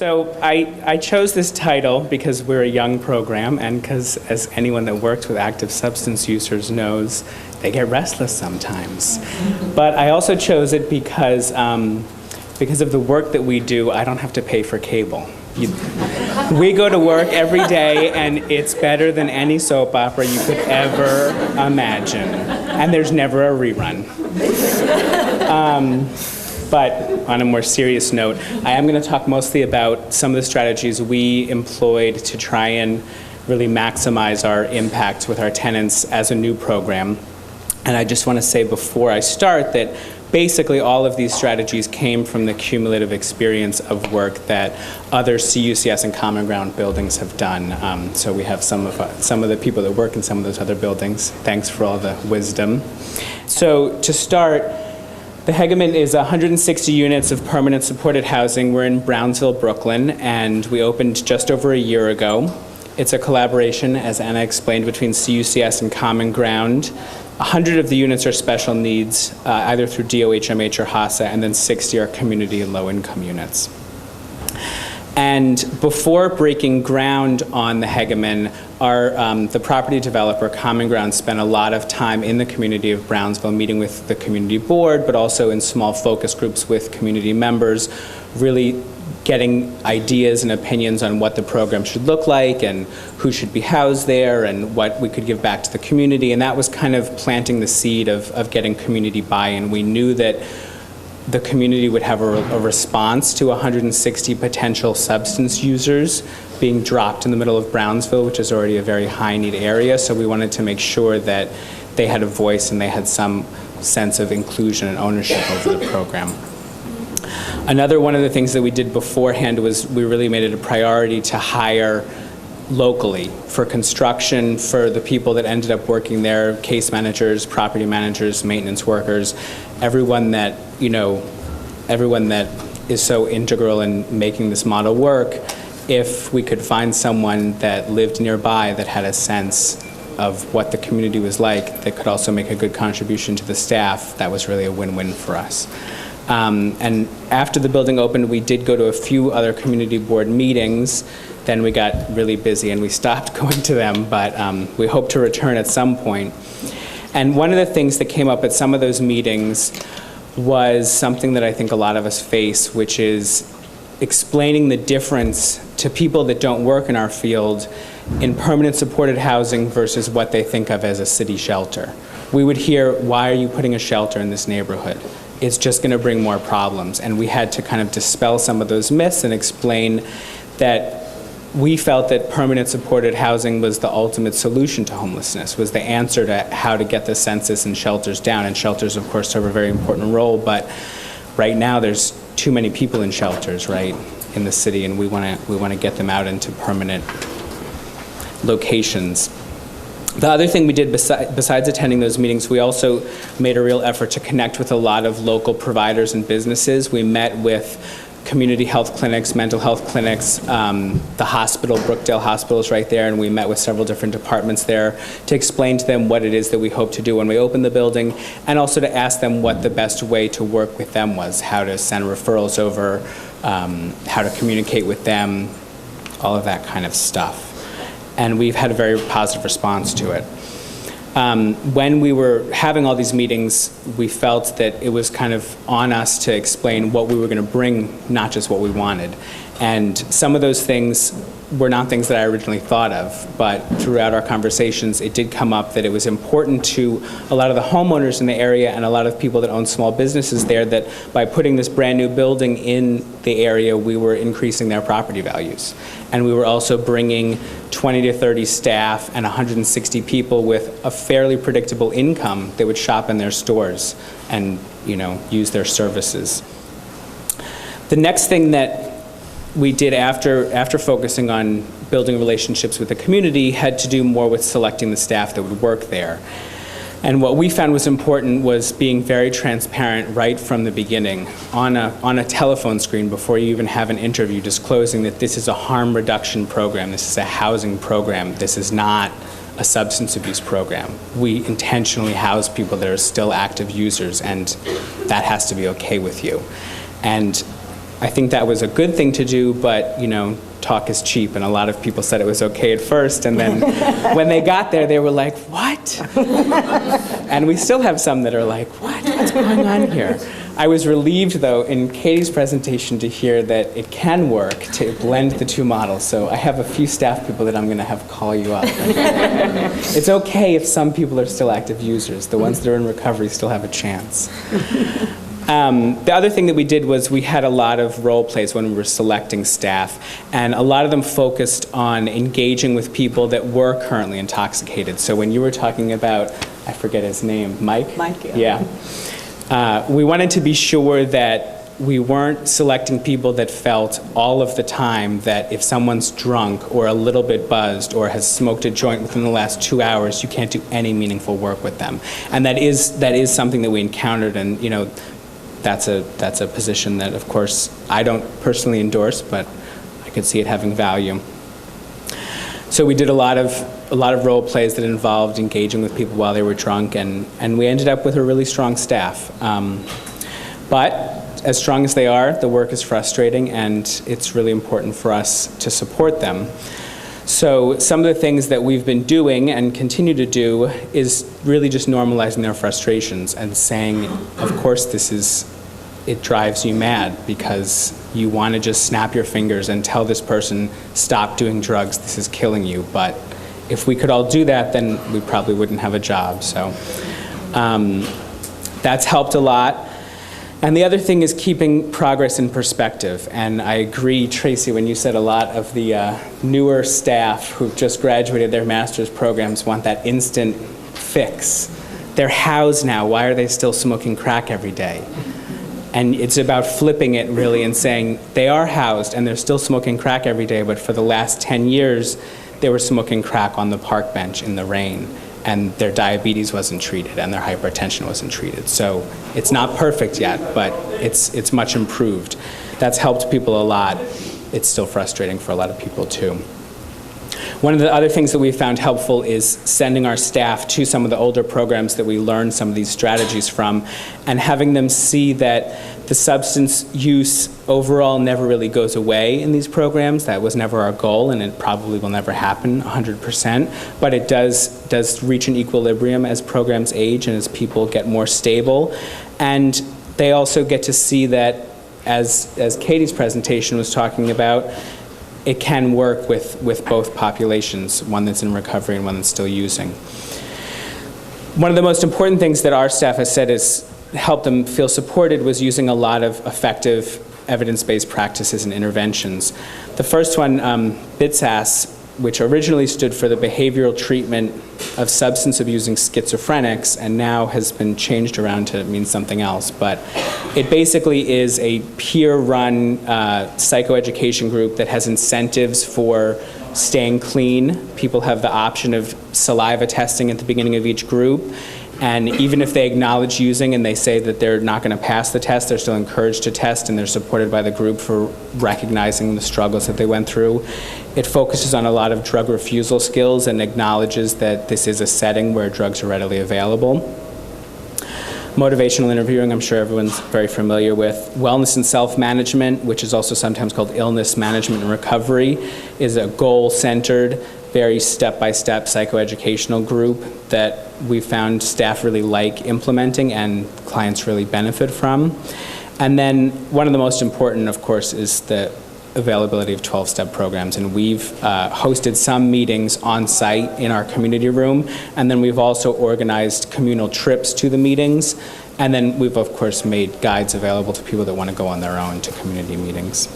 So I chose this title because we're a young program and because, as anyone that works with active substance users knows, they get restless sometimes. But I also chose it because of the work that we do, I don't have to pay for cable. We go to work every day, and it's better than any soap opera you could ever imagine. And there's never a rerun. But on a more serious note, I am going to talk mostly about some of the strategies we employed to try and really maximize our impact with our tenants as a new program. And I just want to say before I start that basically all of these strategies came from the cumulative experience of work that other CUCS and Common Ground buildings have done. So we have some of the people that work in some of those other buildings. Thanks for all the wisdom. So to start, the Hegeman is 160 units of permanent supported housing. We're in Brownsville, Brooklyn, and we opened just over a year ago. It's a collaboration, as Anna explained, between CUCS and Common Ground. 100 of the units are special needs, either through DOHMH or HASA, and then 60 are community and low-income units. And before breaking ground on the Hegeman, the property developer, Common Ground, spent a lot of time in the community of Brownsville, meeting with the community board, but also in small focus groups with community members, really getting ideas and opinions on what the program should look like and who should be housed there and what we could give back to the community. And that was kind of planting the seed of getting community buy-in. We knew that the community would have a response to 160 potential substance users being dropped in the middle of Brownsville, which is already a very high-need area. So we wanted to make sure that they had a voice and they had some sense of inclusion and ownership over the program. Another one of the things that we did beforehand was we really made it a priority to hire locally for construction, for the people that ended up working there, case managers, property managers, maintenance workers, everyone that is so integral in making this model work. If we could find someone that lived nearby that had a sense of what the community was like, that could also make a good contribution to the staff, that was really a win-win for us. And after the building opened, we did go to a few other community board meetings. Then we got really busy and we stopped going to them, but we hope to return at some point. And one of the things that came up at some of those meetings was something that I think a lot of us face, which is explaining the difference to people that don't work in our field in permanent supported housing versus what they think of as a city shelter. We would hear, why are you putting a shelter in this neighborhood? It's just going to bring more problems. And we had to kind of dispel some of those myths and explain that we felt that permanent supported housing was the ultimate solution to homelessness, was the answer to how to get the census and shelters down. And shelters, of course, serve a very important role, but right now there's too many people in shelters, right, in the city, and we want to get them out into permanent locations. The other thing we did besides attending those meetings, we also made a real effort to connect with a lot of local providers and businesses. We met with community health clinics, mental health clinics, the hospital, Brookdale Hospital is right there, and we met with several different departments there to explain to them what it is that we hope to do when we open the building, and also to ask them what the best way to work with them was, how to send referrals over, how to communicate with them, all of that kind of stuff. And we've had a very positive response to it. When we were having all these meetings, we felt that it was kind of on us to explain what we were going to bring, not just what we wanted. And some of those things were not things that I originally thought of, but throughout our conversations, it did come up that it was important to a lot of the homeowners in the area and a lot of people that own small businesses there, that by putting this brand new building in the area, we were increasing their property values. And we were also bringing 20 to 30 staff and 160 people with a fairly predictable income that would shop in their stores and, use their services. The next thing that we did after focusing on building relationships with the community had to do more with selecting the staff that would work there. And what we found was important was being very transparent right from the beginning on a telephone screen before you even have an interview, disclosing that this is a harm reduction program, this is a housing program, this is not a substance abuse program. We intentionally house people that are still active users, and that has to be okay with you. And I think that was a good thing to do, but, talk is cheap, and a lot of people said it was okay at first, and then when they got there, they were like, what? And we still have some that are like, what? What's going on here? I was relieved, though, in Katie's presentation to hear that it can work to blend the two models, so I have a few staff people that I'm going to have call you up. It's okay if some people are still active users. The ones that are in recovery still have a chance. The other thing that we did was we had a lot of role plays when we were selecting staff, and a lot of them focused on engaging with people that were currently intoxicated. So when you were talking about, I forget his name, Mike? Mike, yeah. We wanted to be sure that we weren't selecting people that felt all of the time that if someone's drunk or a little bit buzzed or has smoked a joint within the last 2 hours, you can't do any meaningful work with them. And that is something that we encountered, and that's a position that, of course, I don't personally endorse, but I could see it having value. So we did a lot of role plays that involved engaging with people while they were drunk, and we ended up with a really strong staff. But as strong as they are, the work is frustrating, and it's really important for us to support them. So some of the things that we've been doing and continue to do is really just normalizing their frustrations and saying, of course, it drives you mad because you want to just snap your fingers and tell this person, stop doing drugs, this is killing you. But if we could all do that, then we probably wouldn't have a job. So that's helped a lot. And the other thing is keeping progress in perspective. And I agree, Tracy, when you said a lot of the newer staff who've just graduated their master's programs want that instant fix. They're housed now. Why are they still smoking crack every day? And it's about flipping it, really, and saying they are housed and they're still smoking crack every day, but for the last 10 years, they were smoking crack on the park bench in the rain, and their diabetes wasn't treated and their hypertension wasn't treated. So it's not perfect yet, but it's much improved. That's helped people a lot. It's still frustrating for a lot of people too. One of the other things that we found helpful is sending our staff to some of the older programs that we learned some of these strategies from, and having them see that the substance use overall never really goes away in these programs. That was never our goal, and it probably will never happen 100%, but it does reach an equilibrium as programs age and as people get more stable. And they also get to see that, as Katie's presentation was talking about, it can work with both populations, one that's in recovery and one that's still using. One of the most important things that our staff has said is helped them feel supported was using a lot of effective evidence-based practices and interventions. The first one, BITSAS, which originally stood for the behavioral treatment of substance abusing schizophrenics, and now has been changed around to mean something else. But it basically is a peer-run psychoeducation group that has incentives for staying clean. People have the option of saliva testing at the beginning of each group. And even if they acknowledge using and they say that they're not going to pass the test, they're still encouraged to test, and they're supported by the group for recognizing the struggles that they went through. It focuses on a lot of drug refusal skills and acknowledges that this is a setting where drugs are readily available. Motivational interviewing, I'm sure everyone's very familiar with. Wellness and self-management, which is also sometimes called illness management and recovery, is a goal-centered, very step-by-step psychoeducational group that we found staff really like implementing and clients really benefit from. And then one of the most important, of course, is the availability of 12-step programs. And we've hosted some meetings on site in our community room, and then we've also organized communal trips to the meetings. And then we've, of course, made guides available to people that want to go on their own to community meetings.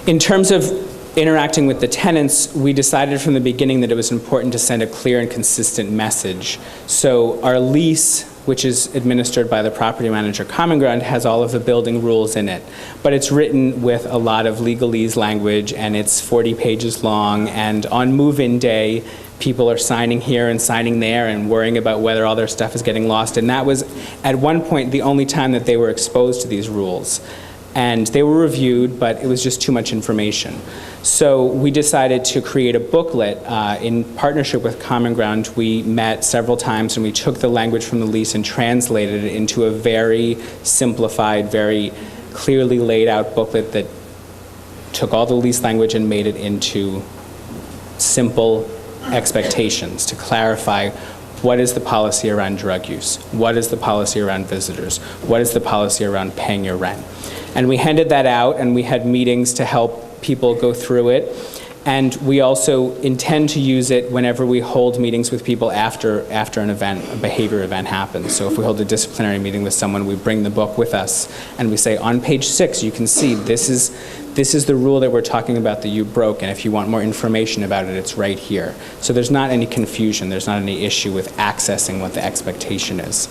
In terms of interacting with the tenants, we decided from the beginning that it was important to send a clear and consistent message. So our lease, which is administered by the property manager Common Ground, has all of the building rules in it. But it's written with a lot of legalese language, and it's 40 pages long, and on move-in day, people are signing here and signing there and worrying about whether all their stuff is getting lost. And that was, at one point, the only time that they were exposed to these rules. And they were reviewed, but it was just too much information. So we decided to create a booklet. In partnership with Common Ground, we met several times and we took the language from the lease and translated it into a very simplified, very clearly laid out booklet that took all the lease language and made it into simple expectations to clarify what is the policy around drug use, what is the policy around visitors, what is the policy around paying your rent. And we handed that out, and we had meetings to help people go through it. And we also intend to use it whenever we hold meetings with people after an event, a behavior event happens. So if we hold a disciplinary meeting with someone, we bring the book with us, and we say, on page 6, you can see this is the rule that we're talking about that you broke, and if you want more information about it, it's right here. So there's not any confusion, there's not any issue with accessing what the expectation is.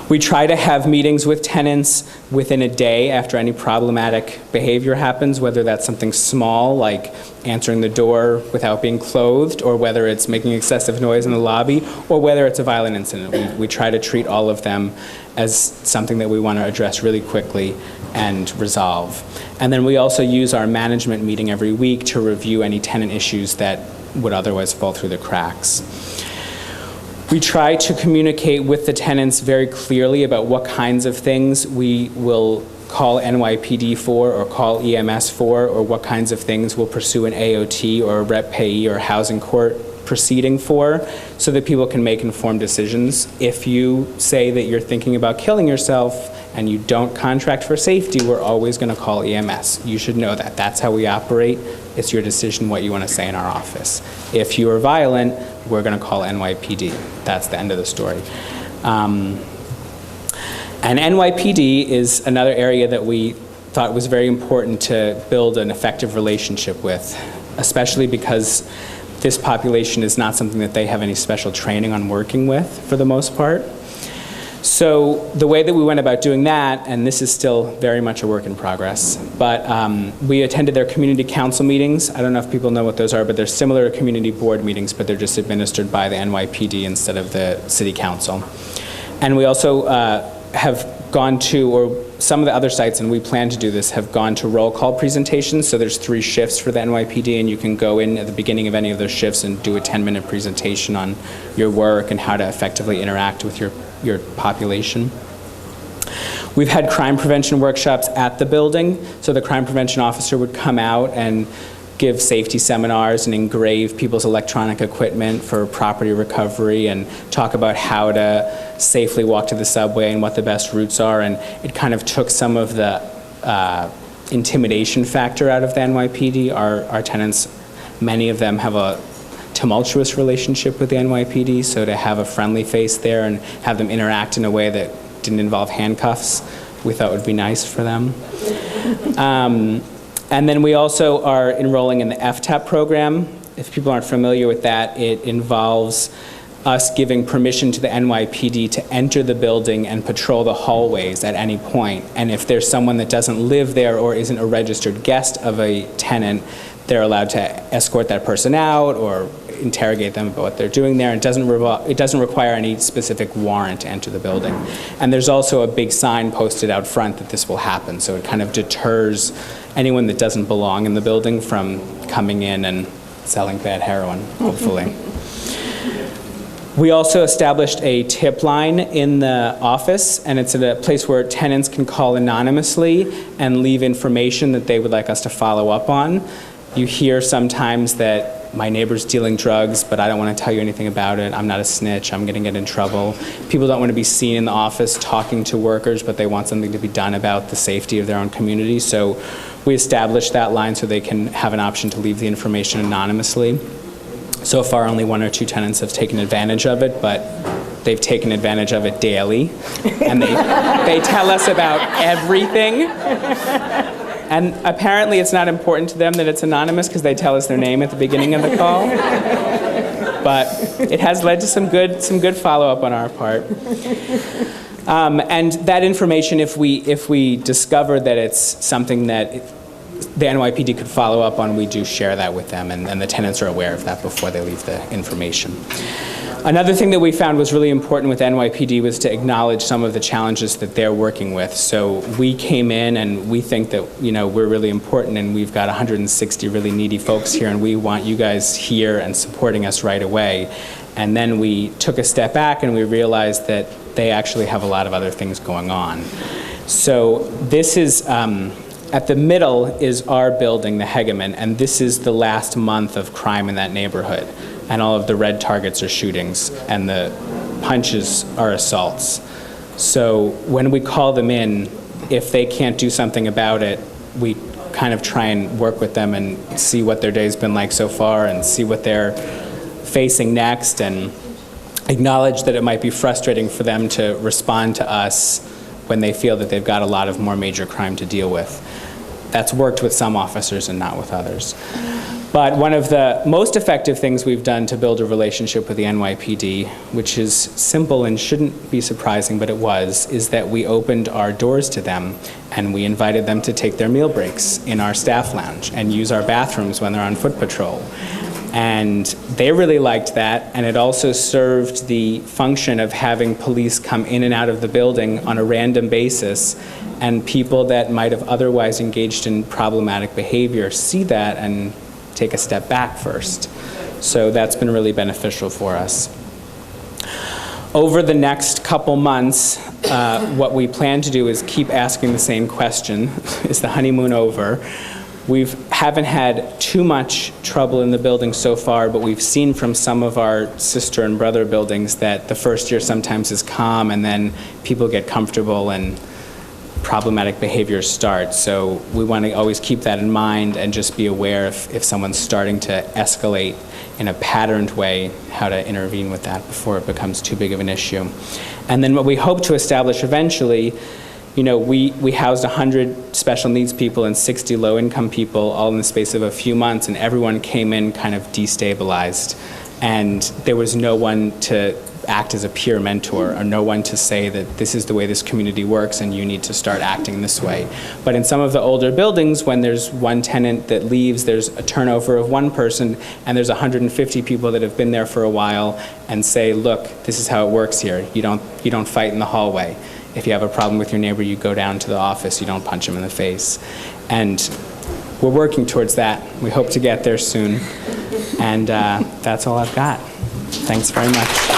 We try to have meetings with tenants within a day after any problematic behavior happens, whether that's something small like answering the door without being clothed, or whether it's making excessive noise in the lobby, or whether it's a violent incident. We try to treat all of them as something that we want to address really quickly and resolve. And then we also use our management meeting every week to review any tenant issues that would otherwise fall through the cracks. We try to communicate with the tenants very clearly about what kinds of things we will call NYPD for or call EMS for, or what kinds of things we'll pursue an AOT or a rep payee or housing court proceeding for, so that people can make informed decisions. If you say that you're thinking about killing yourself and you don't contract for safety, we're always going to call EMS. You should know that. That's how we operate. It's your decision what you want to say in our office. If you are violent, we're going to call NYPD. That's the end of the story. And NYPD is another area that we thought was very important to build an effective relationship with, especially because this population is not something that they have any special training on working with for the most part. So the way that we went about doing that, and this is still very much a work in progress, but we attended their community council meetings. I don't know if people know what those are, but they're similar to community board meetings, but they're just administered by the NYPD instead of the city council. And we also have gone to, or some of the other sites, and we plan to do this, have gone to roll call presentations. So there's 3 shifts for the NYPD, and you can go in at the beginning of any of those shifts and do a 10-minute presentation on your work and how to effectively interact with your population. We've had crime prevention workshops at the building, so the crime prevention officer would come out and give safety seminars and engrave people's electronic equipment for property recovery and talk about how to safely walk to the subway and what the best routes are, and it kind of took some of the intimidation factor out of the NYPD. Our tenants, many of them have a tumultuous relationship with the NYPD, so to have a friendly face there and have them interact in a way that didn't involve handcuffs, we thought would be nice for them. And then we also are enrolling in the FTAP program. If people aren't familiar with that, it involves us giving permission to the NYPD to enter the building and patrol the hallways at any point. And if there's someone that doesn't live there or isn't a registered guest of a tenant, they're allowed to escort that person out or interrogate them about what they're doing there. It doesn't require any specific warrant to enter the building. And there's also a big sign posted out front that this will happen, so it kind of deters anyone that doesn't belong in the building from coming in and selling bad heroin, hopefully. We also established a tip line in the office, and it's at a place where tenants can call anonymously and leave information that they would like us to follow up on. You hear sometimes that my neighbor's dealing drugs, but I don't want to tell you anything about it. I'm not a snitch. I'm going to get in trouble. People don't want to be seen in the office talking to workers, but they want something to be done about the safety of their own community. So we established that line so they can have an option to leave the information anonymously. So far, only 1 or 2 tenants have taken advantage of it, but they've taken advantage of it daily. And they tell us about everything. And apparently it's not important to them that it's anonymous because they tell us their name at the beginning of the call. But it has led to some good follow-up on our part. And that information, if we discover that it's something that the NYPD could follow up on, we do share that with them, and the tenants are aware of that before they leave the information. Another thing that we found was really important with NYPD was to acknowledge some of the challenges that they're working with. So we came in and we think that, we're really important, and we've got 160 really needy folks here, and we want you guys here and supporting us right away. And then we took a step back and we realized that they actually have a lot of other things going on. So this is, at the middle is our building, the Hegeman, and this is the last month of crime in that neighborhood. And all of the red targets are shootings, and the punches are assaults. So when we call them in, if they can't do something about it, we kind of try and work with them and see what their day's been like so far and see what they're facing next, and acknowledge that it might be frustrating for them to respond to us when they feel that they've got a lot of more major crime to deal with. That's worked with some officers and not with others. But one of the most effective things we've done to build a relationship with the NYPD, which is simple and shouldn't be surprising, but it was, is that we opened our doors to them and we invited them to take their meal breaks in our staff lounge and use our bathrooms when they're on foot patrol. And they really liked that, and it also served the function of having police come in and out of the building on a random basis, and people that might have otherwise engaged in problematic behavior see that and take a step back first. So that's been really beneficial for us. Over the next couple months, what we plan to do is keep asking the same question, is the honeymoon over? We haven't had too much trouble in the building so far, but we've seen from some of our sister and brother buildings that the first year sometimes is calm, and then people get comfortable and problematic behaviors start. So we want to always keep that in mind and just be aware if someone's starting to escalate in a patterned way, how to intervene with that before it becomes too big of an issue. And then what we hope to establish eventually, you know, we housed 100 special needs people and 60 low-income people all in the space of a few months, and everyone came in kind of destabilized. And there was no one to act as a peer mentor, or no one to say that this is the way this community works and you need to start acting this way. But in some of the older buildings, when there's one tenant that leaves, there's a turnover of one person, and there's 150 people that have been there for a while and say, look, this is how it works here. You don't fight in the hallway. If you have a problem with your neighbor, you go down to the office, you don't punch him in the face. And we're working towards that. We hope to get there soon. And that's all I've got. Thanks very much.